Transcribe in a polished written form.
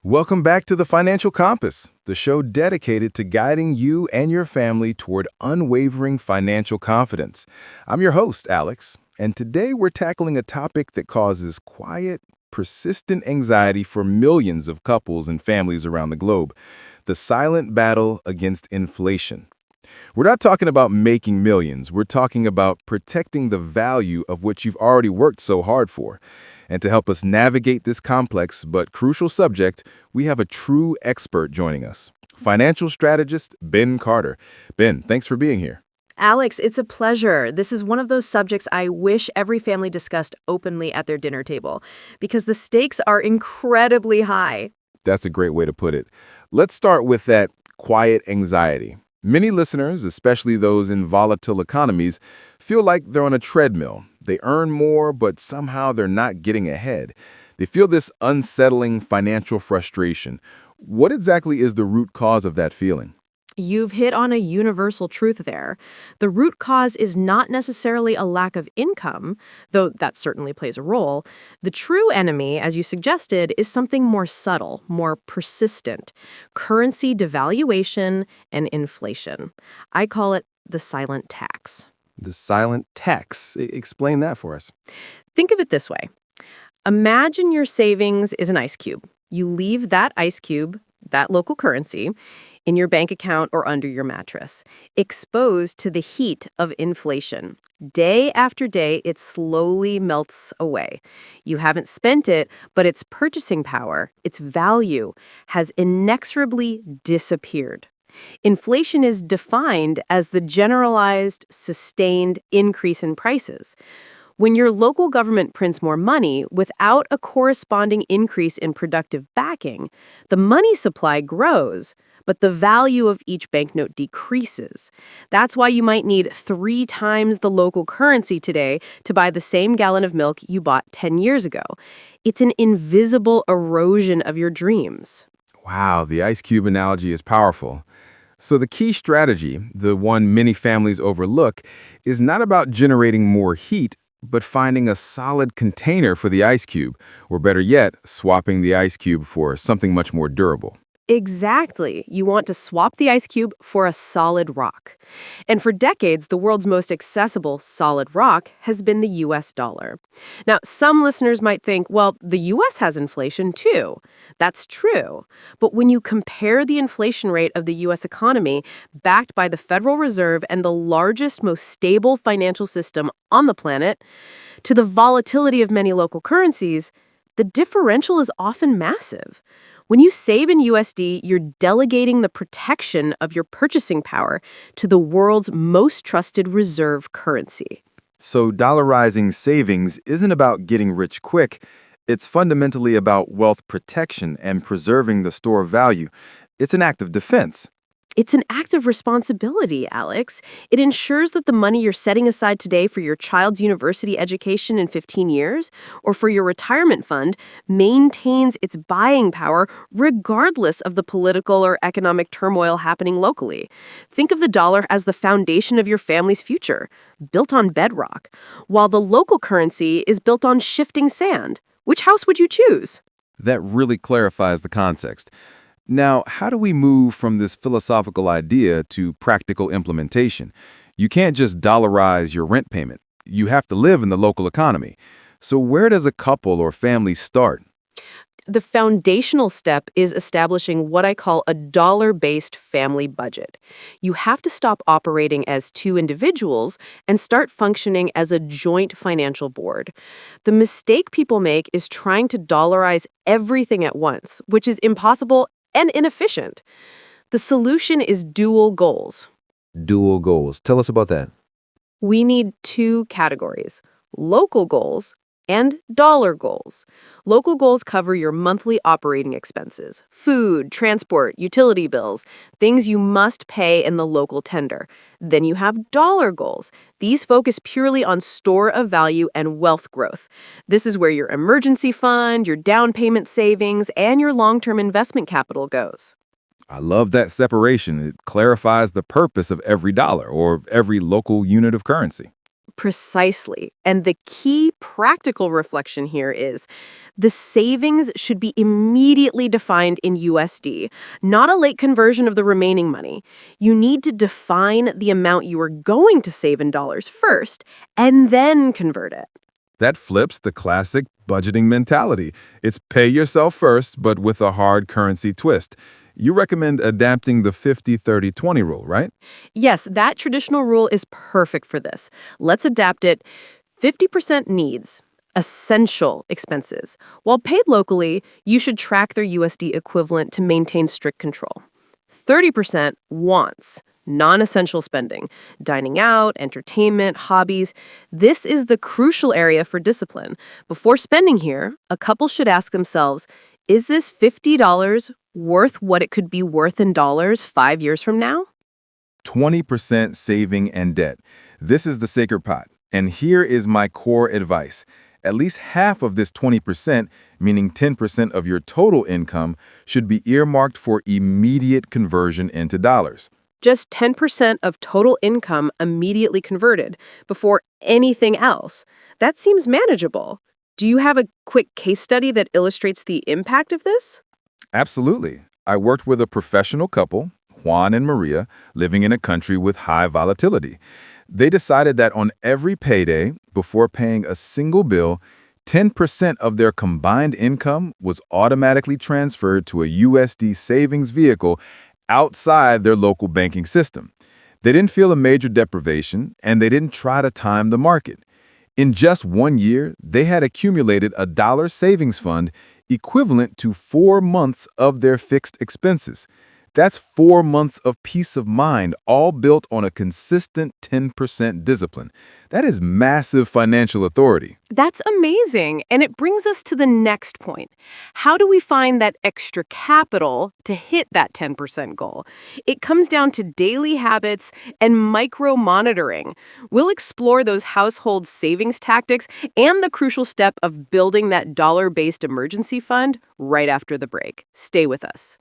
Welcome back to the Financial Compass, the show dedicated to guiding you and your family toward unwavering financial confidence. I'm your host, Alex, and today we're tackling a topic that causes quiet, persistent anxiety for millions of couples and families around the globe: the silent battle against inflation. We're not talking about making millions. We're talking about protecting the value of what you've already worked so hard for. And to help us navigate this complex but crucial subject, we have a true expert joining us, financial strategist Ben Carter. Ben, thanks for being here. Alex, it's a pleasure. This is one of those subjects I wish every family discussed openly at their dinner table because the stakes are incredibly high. That's a great way to put it. Let's start with that quiet anxiety. Many listeners, especially those in volatile economies, feel like they're on a treadmill. They earn more, but somehow they're not getting ahead. They feel this unsettling financial frustration. What exactly is the root cause of that feeling? You've hit on a universal truth there. The root cause is not necessarily a lack of income, though that certainly plays a role. The true enemy, as you suggested, is something more subtle, more persistent: currency devaluation and inflation. I call it the silent tax. The silent tax. Explain that for us. Think of it this way. Imagine your savings is an ice cube. You leave that ice cube, that local currency, in your bank account or under your mattress, exposed to the heat of inflation. Day after day, it slowly melts away. You haven't spent it, but its purchasing power, its value, has inexorably disappeared. Inflation is defined as the generalized, sustained increase in prices. When your local government prints more money without a corresponding increase in productive backing, the money supply grows, but the value of each banknote decreases. That's why you might need 3 times the local currency today to buy the same gallon of milk you bought 10 years ago. It's an invisible erosion of your dreams. Wow, the ice cube analogy is powerful. So the key strategy, the one many families overlook, is not about generating more heat, but finding a solid container for the ice cube, or better yet, swapping the ice cube for something much more durable. Exactly. You want to swap the ice cube for a solid rock. And for decades, the world's most accessible solid rock has been the US dollar. Now, some listeners might think, well, the US has inflation too. That's true. But when you compare the inflation rate of the US economy, backed by the Federal Reserve and the largest, most stable financial system on the planet, to the volatility of many local currencies, the differential is often massive. When you save in USD, you're delegating the protection of your purchasing power to the world's most trusted reserve currency. So dollarizing savings isn't about getting rich quick. It's fundamentally about wealth protection and preserving the store value. It's an act of defense. It's an act of responsibility, Alex. It ensures that the money you're setting aside today for your child's university education in 15 years or for your retirement fund maintains its buying power regardless of the political or economic turmoil happening locally. Think of the dollar as the foundation of your family's future, built on bedrock, while the local currency is built on shifting sand. Which house would you choose? That really clarifies the context. Now, how do we move from this philosophical idea to practical implementation? You can't just dollarize your rent payment. You have to live in the local economy. So where does a couple or family start? The foundational step is establishing what I call a dollar-based family budget. You have to stop operating as two individuals and start functioning as a joint financial board. The mistake people make is trying to dollarize everything at once, which is impossible and inefficient. The solution is dual goals. Dual goals. Tell us about that. We need 2 categories: local goals and dollar goals. Local goals cover your monthly operating expenses: food, transport, utility bills, things you must pay in the local tender. Then you have dollar goals. These focus purely on store of value and wealth growth. This is where your emergency fund, your down payment savings, and your long-term investment capital goes. I love that separation. It clarifies the purpose of every dollar or every local unit of currency. Precisely. And the key practical reflection here is the savings should be immediately defined in USD, not a late conversion of the remaining money. You need to define the amount you are going to save in dollars first and then convert it. That flips the classic budgeting mentality. It's pay yourself first, but with a hard currency twist. You recommend adapting the 50-30-20 rule, right? Yes, that traditional rule is perfect for this. Let's adapt it. 50% needs, essential expenses. While paid locally, you should track their USD equivalent to maintain strict control. 30% wants, non-essential spending, dining out, entertainment, hobbies. This is the crucial area for discipline. Before spending here, a couple should ask themselves, is this $50 worth what it could be worth in dollars 5 years from now? 20% saving and debt. This is the sacred pot. And here is my core advice. At least half of this 20%, meaning 10% of your total income, should be earmarked for immediate conversion into dollars. Just 10% of total income immediately converted before anything else. That seems manageable. Do you have a quick case study that illustrates the impact of this? Absolutely. I worked with a professional couple, Juan and Maria, living in a country with high volatility. They decided that on every payday, before paying a single bill, 10% of their combined income was automatically transferred to a USD savings vehicle outside their local banking system. They didn't feel a major deprivation, and they didn't try to time the market. In just 1 year, they had accumulated a dollar savings fund equivalent to 4 months of their fixed expenses. That's 4 months of peace of mind, all built on a consistent 10% discipline. That is massive financial authority. That's amazing. And it brings us to the next point. How do we find that extra capital to hit that 10% goal? It comes down to daily habits and micro monitoring. We'll explore those household savings tactics and the crucial step of building that dollar-based emergency fund right after the break. Stay with us.